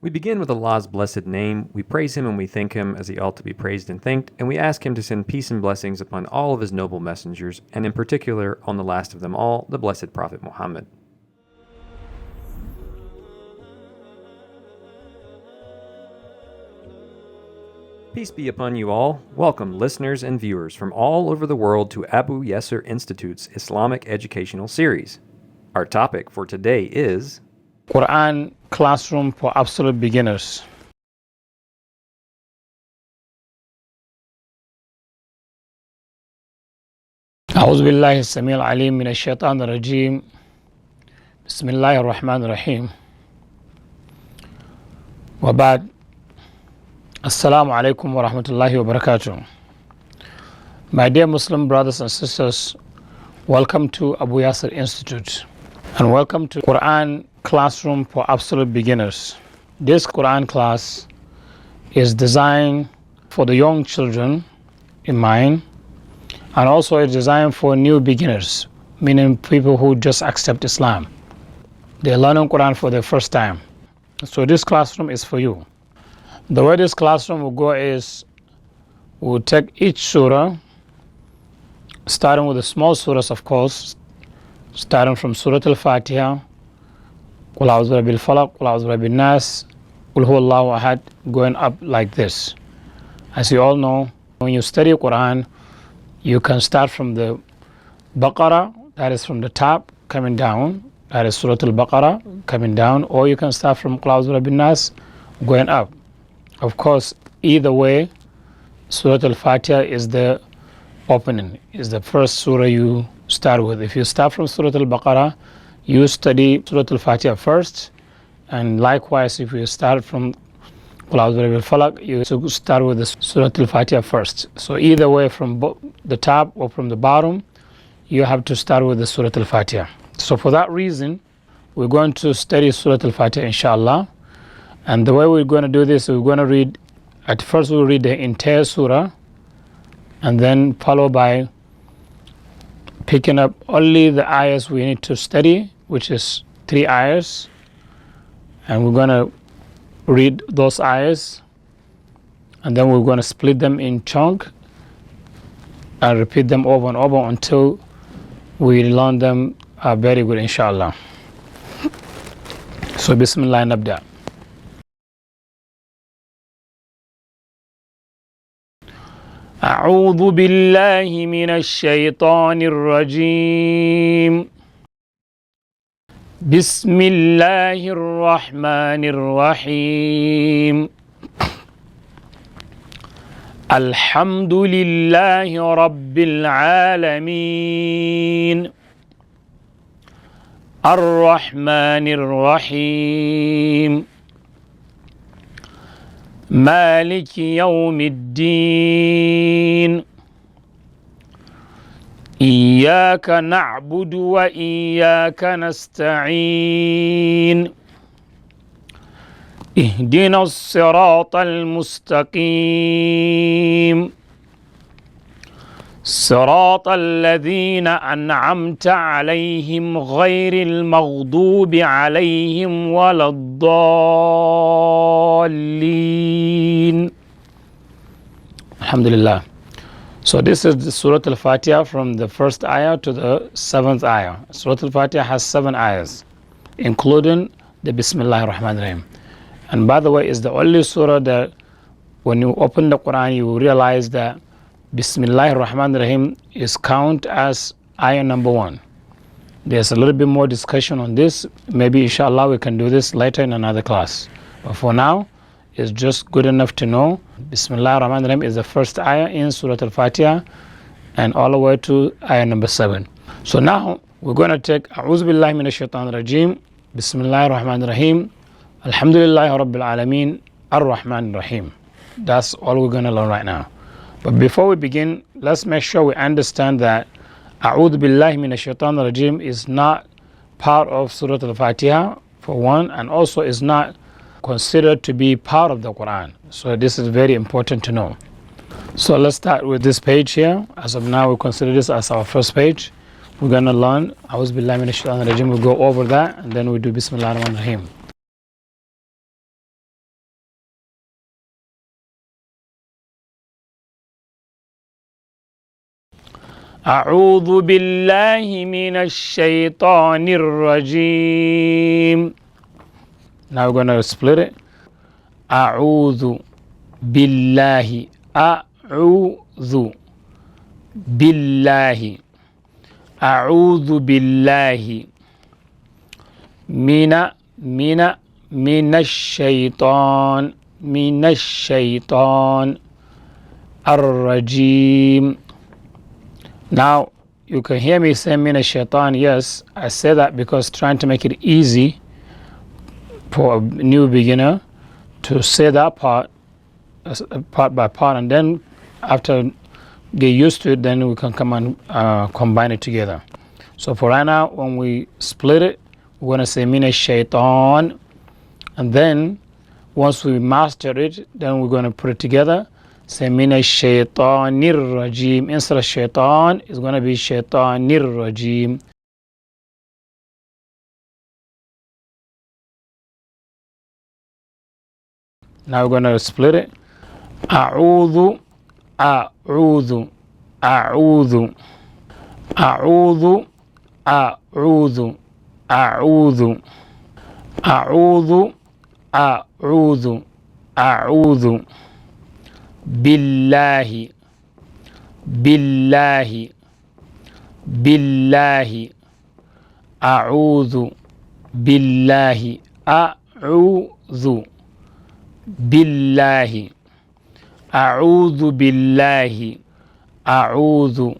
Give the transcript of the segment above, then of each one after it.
We begin with Allah's blessed name, we praise Him and we thank Him as He ought to be praised and thanked, and we ask Him to send peace and blessings upon all of His noble messengers, and in particular on the last of them all, the blessed Prophet Muhammad. Peace be upon you all. Welcome listeners and viewers from all over the world to ABUYAASIR Institute's Islamic Educational Series. Our topic for today is Quran Classroom for Absolute Beginners. أعوذ بالله السميع العليم من الشيطان الرجيم. بسم الله الرحمن الرحيم. وبعد. Assalamu alaikum wa rahmatullahi wa barakatuh. My dear Muslim brothers and sisters, welcome to ABUYAASIR Institute and welcome to Quran Classroom for Absolute Beginners. This Quran class is designed for the young children in mind, and also it's designed for new beginners, meaning people who just accept Islam. They're learning Quran for the first time. So this classroom is for you. The way this classroom will go is we'll take each surah, starting with the small surahs, of course, starting from SURATUL FATIHA, قُلْ أَعُوذُ بِرَبِّ الْفَلَقِ, قُلْ أَعُوذُ بِرَبِّ النَّاسِ, قُلْ هُوَ اللَّهُ أَحَدٌ, going up like this. As you all know, when you study Quran, you can start from the Baqarah, that is from the top, coming down, that is SURATUL Baqarah, coming down, or you can start from قُلْ أَعُوذُ بِرَبِّ النَّاسِ, going up. Of course, either way, SURATUL Fatiha is the opening, is the first surah you start with. If you start from SURATUL Baqarah, you study SURATUL Fatiha first, and likewise, if you start from قُلْ أَعُوذُ بِرَبِّ الْفَلَقِ, you start with the SURATUL Fatiha first. So either way, from the top or from the bottom, you have to start with the SURATUL Fatiha. So for that reason, we're going to study SURATUL Fatiha, inshallah. And the way we're going to do this, we're going to read, at first we'll read the entire surah, and then followed by picking up only the ayahs we need to study, which is 3 ayahs. And we're going to read those ayahs, and then we're going to split them in chunk and repeat them over and over until we learn them very good, inshallah. So Bismillah nabda. أعوذ بالله من الشيطان الرجيم. بسم الله الرحمن الرحيم. الحمد لله رب العالمين. الرحمن الرحيم. مالك يوم الدين. إياك نعبد وإياك نستعين. اهدنا الصراط المستقيم. صراط الذين أنعمت عليهم غير المغضوب عليهم ولا الضالين. Alhamdulillah. So this is the Surah Al-Fatiha from the first ayah to the 7th ayah. Surah Al-Fatiha has 7 ayahs, including the Bismillah ar-Rahman ar-Rahim. And by the way, it's the only surah that when you open the Quran, you realize that Bismillah ar-Rahman ar-Rahim is counted as ayah number 1. There's a little bit more discussion on this. Maybe inshallah we can do this later in another class. But for now, it's just good enough to know Bismillah ar-Rahman ar-Rahim is the first ayah in Surah Al-Fatiha and all the way to ayah number 7. So now we're going to take A'udhu Billahi Minash Shaitanir Rajim, Bismillah ar-Rahman ar-Rahim, Alhamdulillahi Rabbil Alameen, Ar-Rahman ar-Rahim. That's all we're going to learn right now. But before we begin, let's make sure we understand that A'udhu Billahi Minash Shaitanir Rajim is not part of Surah Al-Fatiha, for one, and also is not considered to be part of the Quran. So this is very important to know. So let's start with this page here. As of now, we consider this as our first page. We're going to learn A'udhu Billahi Minash Shaitanir Rajim. We'll go over that, and then we do Bismillah ar-Rahman ar-Rahim. أعوذ بالله من الشيطان الرجيم. Now we're going to split it. أعوذ بالله أعوذ بالله أعوذ بالله من الشيطان الرجيم. Now you can hear me say min shaitan. Yes, I say that because trying to make it easy for a new beginner to say that part by part, and then after get used to it, then we can come and combine it together. So for right now, when we split it, we're going to say min shaitan, and then once we master it, then we're going to put it together. Say min shaitanir rajim. Instead of shaitan, it's going to be shaitanir rajim. Now we're going to split it. A'udhu, a'udhu, a'udhu, a'udhu, a'udhu, a'udhu, a'udhu, a'udhu, a'udhu. Billahi, billahi, billahi, a'udhu, billahi, a'udhu, billahi, a'udhu billahi, a'udhu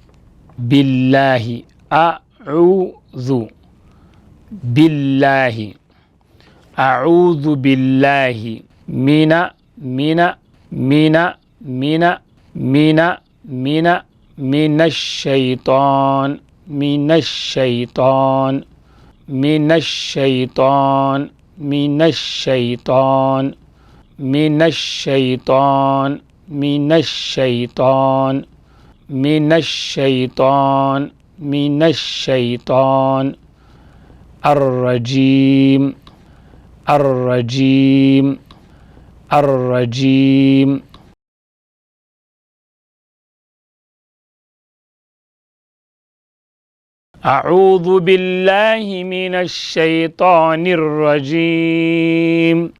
billahi, a'udhu billahi, a'udhu billahi, mina الشيطان من الشيطان من الشيطان من الشيطان من الشيطان من الشيطان من الشيطان من الشيطان الرجيم الرجيم الرجيم. أعوذ بالله من الشيطان الرجيم.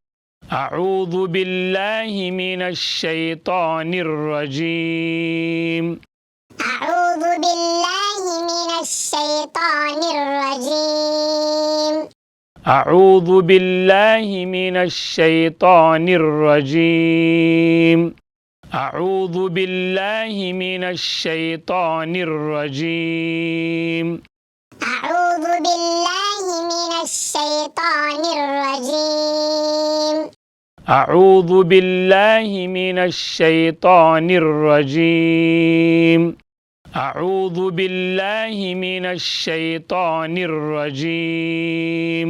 أعوذ بالله من الشيطان الرجيم. أعوذ بالله من الشيطان الرجيم. أعوذ بالله من الشيطان الرجيم. أعوذ بالله من الشيطان الرجيم. أعوذ بالله من الشيطان الرجيم. أعوذ بالله من الشيطان الرجيم. أعوذ بالله من الشيطان الرجيم.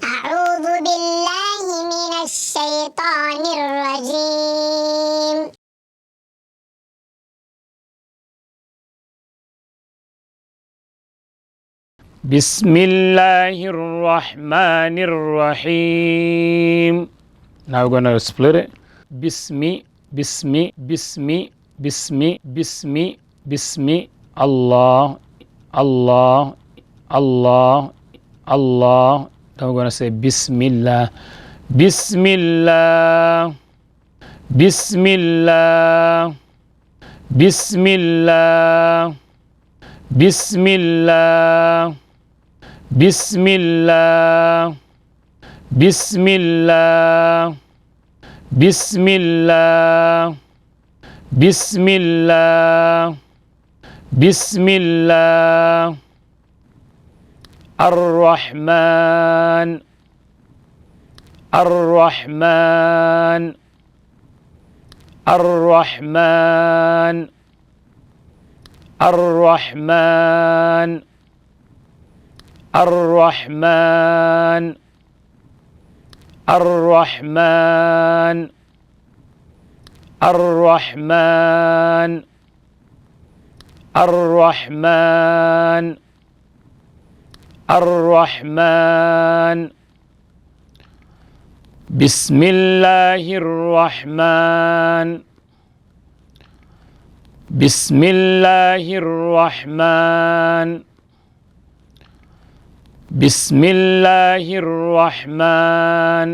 أعوذ بالله من الشيطان الرجيم. بسم الله الرحمن الرحيم. Now we're going to split it. بسمي بسمي بسمي بسمي بسمي بسمي الله الله الله الله. Then we're going to say Bismillah. Bismillah. Bismillah. Bismillah. Bismillah. Bismillah. Bismillah. Bismillah. Bismillah. Bismillah. Ar-Rahman. Ar-Rahman. Ar-Rahman. Ar-Rahman. Ar-Rahman. Ar-Rahman. Ar-Rahman. Ar-Rahman. Ar-Rahman. Bismillahir-Rahman. بسم الله الرحمن بسم الله الرحمن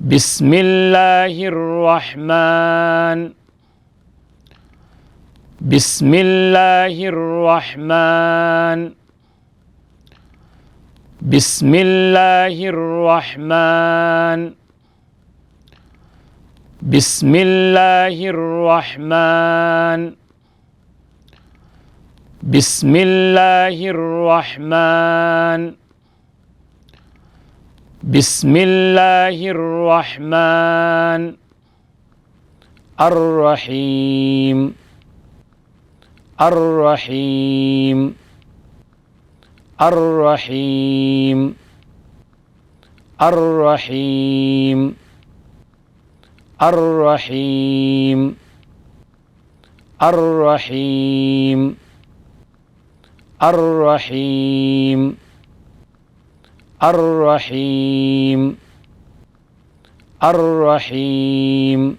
بسم الله الرحمن بسم الله الرحمن بسم الله الرحمن بسم الله الرحمن بسم الله الرحمن بسم الله الرحمن الرحيم الرحيم الرحيم الرحيم الرحيم الرحيم الرحيم الرحيم الرحيم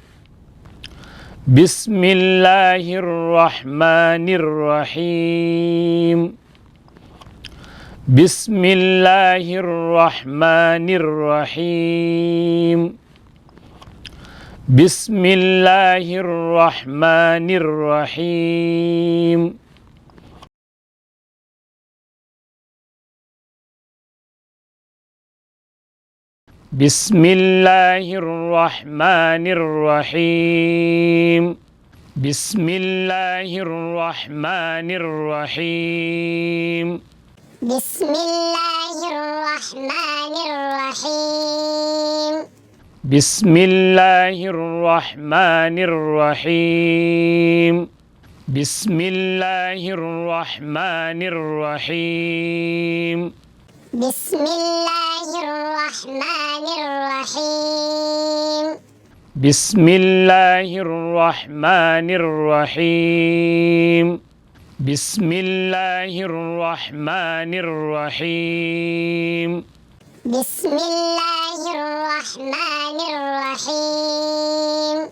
بسم الله الرحمن الرحيم بسم الله الرحمن الرحيم بسم الله الرحمن الرحيم بسم الله الرحمن الرحيم بسم الله الرحمن الرحيم بسم الله الرحمن الرحيم بسم الله الرحمن الرحيم بسم الله الرحمن الرحيم بسم الله الرحمن الرحيم بسم الله الرحمن الرحيم بسم الله الرحمن الرحيم بسم الله الرحمن الرحيم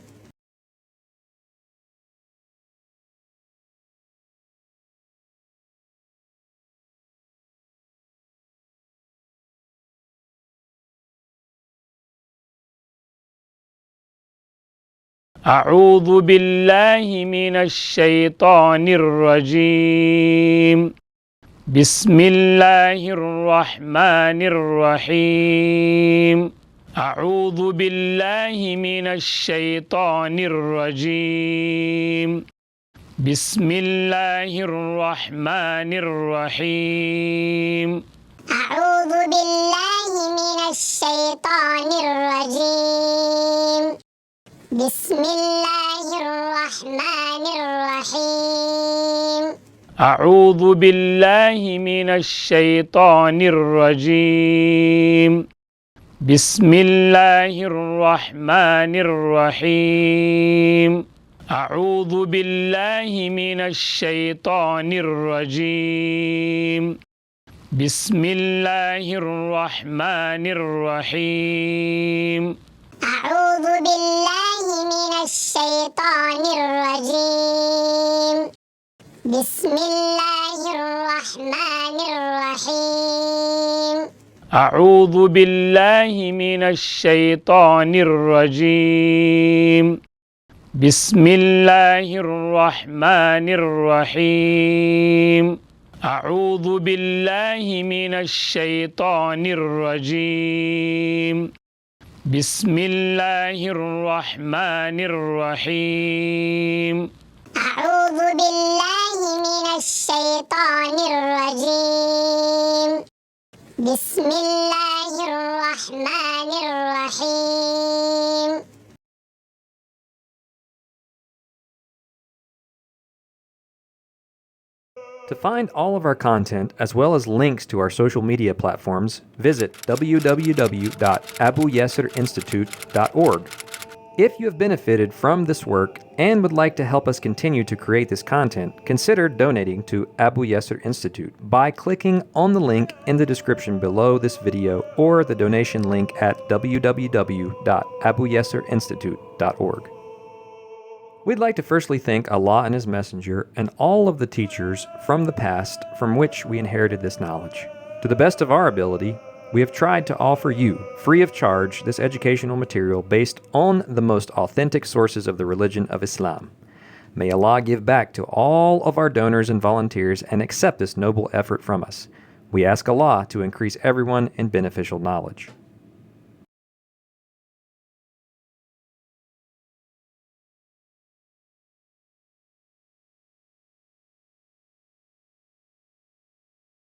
أعوذ بالله من الشيطان الرجيم بسم الله الرحمن الرحيم أعوذ بالله من الشيطان الرجيم بسم الله الرحمن الرحيم أعوذ بالله من الشيطان الرجيم بسم الله الرحمن الرحيم أعوذ بالله من الشيطان الرجيم بسم الله الرحمن الرحيم أعوذ بالله من الشيطان الرجيم بسم الله الرحمن الرحيم أعوذ بالله من الشيطان الرجيم بسم الله الرحمن الرحيم أعوذ بالله من الشيطان الرجيم بسم الله الرحمن الرحيم أعوذ بالله من الشيطان الرجيم بسم الله الرحمن الرحيم أعوذ بالله من الشيطان الرجيم بسم الله الرحمن الرحيم To find all of our content, as well as links to our social media platforms, visit www.ABUYAASIRinstitute.org. If you have benefited from this work and would like to help us continue to create this content, consider donating to Abu Yasir Institute by clicking on the link in the description below this video or the donation link at www.abuyasirinstitute.org. We'd like to firstly thank Allah and His Messenger and all of the teachers from the past from which we inherited this knowledge. To the best of our ability, we have tried to offer you, free of charge, this educational material based on the most authentic sources of the religion of Islam. May Allah give back to all of our donors and volunteers and accept this noble effort from us. We ask Allah to increase everyone in beneficial knowledge.